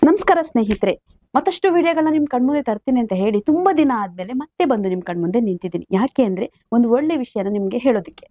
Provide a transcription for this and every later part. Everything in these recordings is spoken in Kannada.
ನಮಸ್ಕಾರ ಸ್ನೇಹಿತರೆ, ಮತ್ತಷ್ಟು ವಿಡಿಯೋಗಳನ್ನ ನಿಮ್ ಕಣ್ಮುಂದೆ ತರ್ತೀನಿ ಅಂತ ಹೇಳಿ ತುಂಬಾ ದಿನ ಆದ್ಮೇಲೆ ಮತ್ತೆ ಬಂದು ನಿಮ್ ಕಣ್ಮುಂದೆ ನಿಂತಿದ್ದೀನಿ. ಯಾಕೆ ಅಂದ್ರೆ ಒಂದು ಒಳ್ಳೆ ವಿಷಯನ ನಿಮ್ಗೆ ಹೇಳೋದಿಕ್ಕೆ.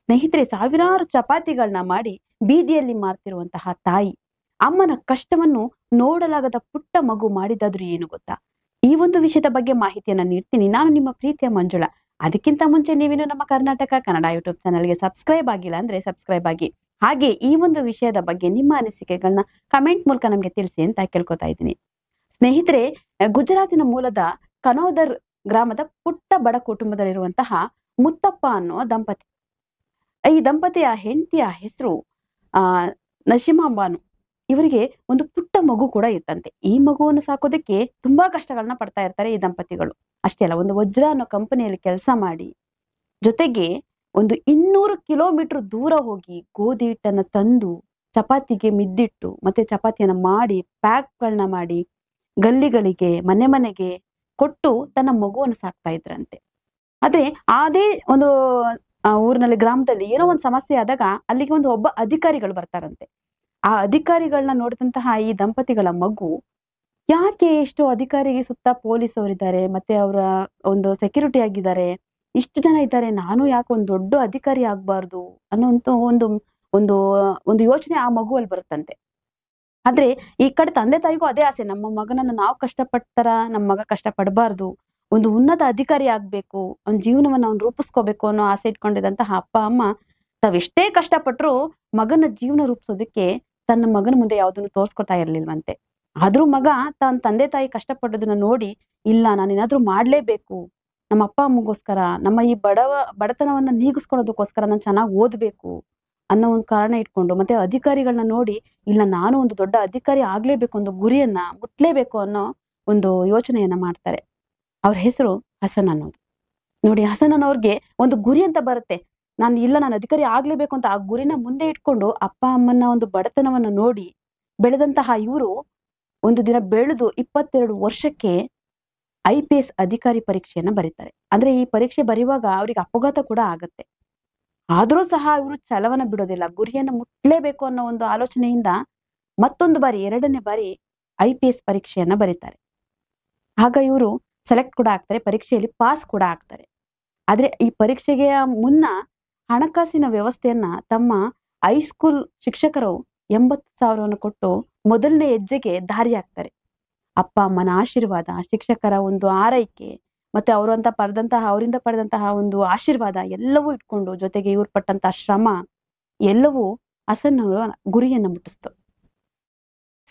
ಸ್ನೇಹಿತರೆ, ಸಾವಿರಾರು ಚಪಾತಿಗಳನ್ನ ಮಾಡಿ ಬೀದಿಯಲ್ಲಿ ಮಾರ್ತಿರುವಂತಹ ತಾಯಿ, ಅಮ್ಮನ ಕಷ್ಟವನ್ನು ನೋಡಲಾಗದ ಪುಟ್ಟ ಮಗು ಮಾಡಿದಾದ್ರೂ ಏನು ಗೊತ್ತಾ? ಈ ಒಂದು ವಿಷಯದ ಬಗ್ಗೆ ಮಾಹಿತಿಯನ್ನ ನೀಡ್ತೀನಿ. ನಾನು ನಿಮ್ಮ ಪ್ರೀತಿಯ ಮಂಜುಳಾ. ಅದಕ್ಕಿಂತ ಮುಂಚೆ ನೀವಿನ್ನು ನಮ್ಮ ಕರ್ನಾಟಕ ಕನ್ನಡ ಯೂಟ್ಯೂಬ್ ಚಾನಲ್ಗೆ ಸಬ್ಸ್ಕ್ರೈಬ್ ಆಗಿಲ್ಲ ಅಂದ್ರೆ ಸಬ್ಸ್ಕ್ರೈಬ್ ಆಗಿ. ಹಾಗೆ ಈ ಒಂದು ವಿಷಯದ ಬಗ್ಗೆ ನಿಮ್ಮ ಅನಿಸಿಕೆಗಳನ್ನ ಕಮೆಂಟ್ ಮೂಲಕ ನಮ್ಗೆ ತಿಳಿಸಿ ಅಂತ ಕೇಳ್ಕೊತಾ ಇದ್ದೀನಿ. ಸ್ನೇಹಿತರೆ, ಗುಜರಾತಿನ ಮೂಲದ ಕನೋದರ್ ಗ್ರಾಮದ ಪುಟ್ಟ ಬಡ ಕುಟುಂಬದಲ್ಲಿರುವಂತಹ ಮುತ್ತಪ್ಪ ಅನ್ನೋ ದಂಪತಿ. ಈ ದಂಪತಿಯ ಹೆಂಡತಿಯ ಹೆಸರು ಆ ನಶೀಮಾ ಬಾನು. ಇವರಿಗೆ ಒಂದು ಪುಟ್ಟ ಮಗು ಕೂಡ ಇತ್ತಂತೆ. ಈ ಮಗುವನ್ನು ಸಾಕೋದಕ್ಕೆ ತುಂಬಾ ಕಷ್ಟಗಳನ್ನ ಪಡ್ತಾ ಇರ್ತಾರೆ ಈ ದಂಪತಿಗಳು. ಅಷ್ಟೇ ಅಲ್ಲ, ಒಂದು ವಜ್ರ ಅನ್ನೋ ಕಂಪನಿಯಲ್ಲಿ ಕೆಲಸ ಮಾಡಿ, ಜೊತೆಗೆ ಒಂದು 200 ಕಿಲೋಮೀಟರ್ ದೂರ ಹೋಗಿ ಗೋಧಿ ಹಿಟ್ಟನ್ನ ತಂದು ಚಪಾತಿಗೆ ಮಿದ್ದಿಟ್ಟು ಮತ್ತೆ ಚಪಾತಿಯನ್ನ ಮಾಡಿ ಪ್ಯಾಕ್ಗಳನ್ನ ಮಾಡಿ ಗಲ್ಲಿಗಳಿಗೆ ಮನೆ ಮನೆಗೆ ಕೊಟ್ಟು ತನ್ನ ಮಗುವನ್ನು ಸಾಕ್ತಾ ಇದ್ರಂತೆ. ಆದ್ರೆ ಅದೇ ಒಂದು ಊರಿನಲ್ಲಿ ಗ್ರಾಮದಲ್ಲಿ ಏನೋ ಒಂದು ಸಮಸ್ಯೆ ಆದಾಗ ಅಲ್ಲಿಗೆ ಒಬ್ಬ ಅಧಿಕಾರಿಗಳು ಬರ್ತಾರಂತೆ. ಆ ಅಧಿಕಾರಿಗಳನ್ನ ನೋಡಿದಂತಹ ಈ ದಂಪತಿಗಳ ಮಗು, ಯಾಕೆ ಇಷ್ಟು ಅಧಿಕಾರಿಗೆ ಸುತ್ತ ಪೊಲೀಸ್ ಅವರಿದ್ದಾರೆ, ಮತ್ತೆ ಅವರ ಒಂದು ಸೆಕ್ಯೂರಿಟಿ ಆಗಿದ್ದಾರೆ, ಇಷ್ಟು ಜನ ಇದ್ದಾರೆ, ನಾನು ಯಾಕೆ ಒಂದು ದೊಡ್ಡ ಅಧಿಕಾರಿ ಆಗ್ಬಾರ್ದು ಅನ್ನೋಂತ ಒಂದು ಒಂದು ಒಂದು ಯೋಚನೆ ಆ ಮಗುವಲ್ಲಿ ಬರುತ್ತಂತೆ. ಆದ್ರೆ ಈ ಕಡೆ ತಂದೆ ತಾಯಿಗೂ ಅದೇ ಆಸೆ, ನಮ್ಮ ಮಗನನ್ನ ನಾವು ಕಷ್ಟಪಡ್ತಾರ ನಮ್ಮ ಮಗ ಕಷ್ಟ ಪಡಬಾರ್ದು, ಒಂದು ಉನ್ನತ ಅಧಿಕಾರಿ ಆಗ್ಬೇಕು, ಅವ್ನ ಜೀವನವನ್ನ ಅವ್ನು ರೂಪಿಸ್ಕೋಬೇಕು ಅನ್ನೋ ಆಸೆ ಇಟ್ಕೊಂಡಿದ್ದಂತಹ ಅಪ್ಪ ಅಮ್ಮ ತಾವೆಷ್ಟೇ ಕಷ್ಟಪಟ್ರು ಮಗನ ಜೀವನ ರೂಪಿಸೋದಕ್ಕೆ ತನ್ನ ಮಗನ ಮುಂದೆ ಯಾವ್ದನ್ನು ತೋರ್ಸ್ಕೊತಾ ಇರ್ಲಿಲ್ವಂತೆ. ಆದ್ರೂ ಮಗ ತನ್ನ ತಂದೆ ತಾಯಿ ಕಷ್ಟಪಡೋದನ್ನ ನೋಡಿ, ಇಲ್ಲ ನಾನೇನಾದ್ರೂ ಮಾಡ್ಲೇಬೇಕು, ನಮ್ಮ ಅಪ್ಪ ಅಮ್ಮಗೋಸ್ಕರ, ನಮ್ಮ ಈ ಬಡತನವನ್ನ ನೀಗಿಸ್ಕೊಳ್ಳೋದಕ್ಕೋಸ್ಕರ ನಾನು ಚೆನ್ನಾಗಿ ಓದ್ಬೇಕು ಅನ್ನೋ ಒಂದು ಕಾರಣ ಇಟ್ಕೊಂಡು, ಮತ್ತೆ ಅಧಿಕಾರಿಗಳನ್ನ ನೋಡಿ, ಇಲ್ಲ ನಾನು ಒಂದು ದೊಡ್ಡ ಅಧಿಕಾರಿ ಆಗ್ಲೇಬೇಕು, ಒಂದು ಗುರಿಯನ್ನ ಮುಟ್ಲೇಬೇಕು ಅನ್ನೋ ಒಂದು ಯೋಚನೆಯನ್ನ ಮಾಡ್ತಾರೆ. ಅವ್ರ ಹೆಸರು ಹಸನ್ ಅನ್ನೋದು. ನೋಡಿ, ಹಸನ್ ಅನ್ನೋರ್ಗೆ ಒಂದು ಗುರಿ ಅಂತ ಬರುತ್ತೆ. ನಾನು ಅಧಿಕಾರಿ ಆಗ್ಲೇಬೇಕು ಅಂತ ಆ ಗುರಿನ ಮುಂದೆ ಇಟ್ಕೊಂಡು ಅಪ್ಪ ಅಮ್ಮನ ಒಂದು ಬಡತನವನ್ನ ನೋಡಿ ಬೆಳೆದಂತಹ ಇವರು ಒಂದು ದಿನ ಬೆಳೆದು 22 ವರ್ಷಕ್ಕೆ IPS ಅಧಿಕಾರಿ ಪರೀಕ್ಷೆಯನ್ನ ಬರೀತಾರೆ. ಅಂದ್ರೆ ಈ ಪರೀಕ್ಷೆ ಬರೆಯುವಾಗ ಅವ್ರಿಗೆ ಅಪಘಾತ ಕೂಡ ಆಗತ್ತೆ. ಆದ್ರೂ ಸಹ ಇವರು ಛಲವನ್ನ ಬಿಡೋದಿಲ್ಲ, ಗುರಿಯನ್ನ ಮುಟ್ಲೇಬೇಕು ಅನ್ನೋ ಒಂದು ಆಲೋಚನೆಯಿಂದ ಮತ್ತೊಂದು ಬಾರಿ, 2ನೇ ಬಾರಿ IPS ಪರೀಕ್ಷೆಯನ್ನ ಬರೀತಾರೆ. ಆಗ ಇವರು ಸೆಲೆಕ್ಟ್ ಕೂಡ ಆಗ್ತಾರೆ, ಪರೀಕ್ಷೆಯಲ್ಲಿ ಪಾಸ್ ಕೂಡ ಆಗ್ತಾರೆ. ಆದ್ರೆ ಈ ಪರೀಕ್ಷೆಗೆ ಮುನ್ನ ಹಣಕಾಸಿನ ವ್ಯವಸ್ಥೆಯನ್ನ ತಮ್ಮ ಹೈಸ್ಕೂಲ್ ಶಿಕ್ಷಕರು 80,000 ಕೊಟ್ಟು ಮೊದಲನೇ ಹೆಜ್ಜೆಗೆ ದಾರಿ ಹಾಕ್ತಾರೆ. ಅಪ್ಪ ಅಮ್ಮನ ಆಶೀರ್ವಾದ, ಶಿಕ್ಷಕರ ಒಂದು ಆರೈಕೆ, ಮತ್ತೆ ಅವರಿಂದ ಪಡೆದಂತಹ ಒಂದು ಆಶೀರ್ವಾದ ಎಲ್ಲವೂ ಇಟ್ಕೊಂಡು, ಜೊತೆಗೆ ಇವ್ರು ಪಟ್ಟಂತಹ ಶ್ರಮ ಎಲ್ಲವೂ ಹಸನ್ ಅವರ ಗುರಿಯನ್ನ ಮುಟ್ಟಿಸ್ತು.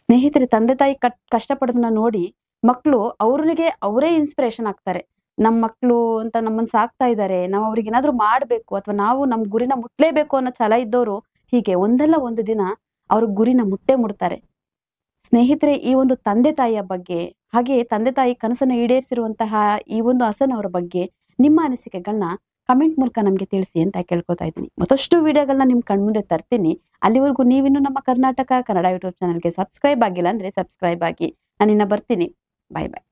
ಸ್ನೇಹಿತರೆ, ತಂದೆ ತಾಯಿ ಕಷ್ಟಪಡೋದನ್ನ ನೋಡಿ ಮಕ್ಕಳು ಅವ್ರಿಗೆ ಅವರೇ ಇನ್ಸ್ಪಿರೇಷನ್ ಆಗ್ತಾರೆ. ನಮ್ಮ ಮಕ್ಕಳು ಅಂತ ನಮ್ಮನ್ನ ಸಾಕ್ತಾ ಇದ್ದಾರೆ, ನಾವು ಅವ್ರಿಗೆ ಏನಾದ್ರು ಮಾಡ್ಬೇಕು, ಅಥವಾ ನಾವು ನಮ್ ಗುರಿನ ಮುಟ್ಲೇಬೇಕು ಅನ್ನೋ ಛಲ ಇದ್ದವರು ಹೀಗೆ ಒಂದಲ್ಲ ಒಂದು ದಿನ ಅವ್ರ ಗುರಿನ ಮುಟ್ತಾರೆ. ಸ್ನೇಹಿತರೆ, ಈ ಒಂದು ತಂದೆ ತಾಯಿಯ ಬಗ್ಗೆ, ಹಾಗೆ ತಂದೆ ತಾಯಿ ಕನಸನ್ನು ಈಡೇರಿಸಿರುವಂತಹ ಈ ಒಂದು ಹಸನ್ ಅವರ ಬಗ್ಗೆ ನಿಮ್ಮ ಅನಿಸಿಕೆಗಳನ್ನ ಕಮೆಂಟ್ ಮೂಲಕ ನಮ್ಗೆ ತಿಳಿಸಿ ಅಂತ ಕೇಳ್ಕೊತಾ ಇದ್ದೀನಿ. ಮತ್ತಷ್ಟು ವಿಡಿಯೋಗಳನ್ನ ನಿಮ್ ಕಣ್ಮುಂದೆ ತರ್ತೀನಿ. ಅಲ್ಲಿವರೆಗೂ ನೀವಿನ್ನು ನಮ್ಮ ಕರ್ನಾಟಕ ಕನ್ನಡ ಯೂಟ್ಯೂಬ್ ಚಾನಲ್ಗೆ ಸಬ್ಸ್ಕ್ರೈಬ್ ಆಗಿಲ್ಲ ಅಂದ್ರೆ ಸಬ್ಸ್ಕ್ರೈಬ್ ಆಗಿ. ನಾನಿನ್ನ ಬರ್ತೀನಿ. ಬಾಯ್ ಬಾಯ್.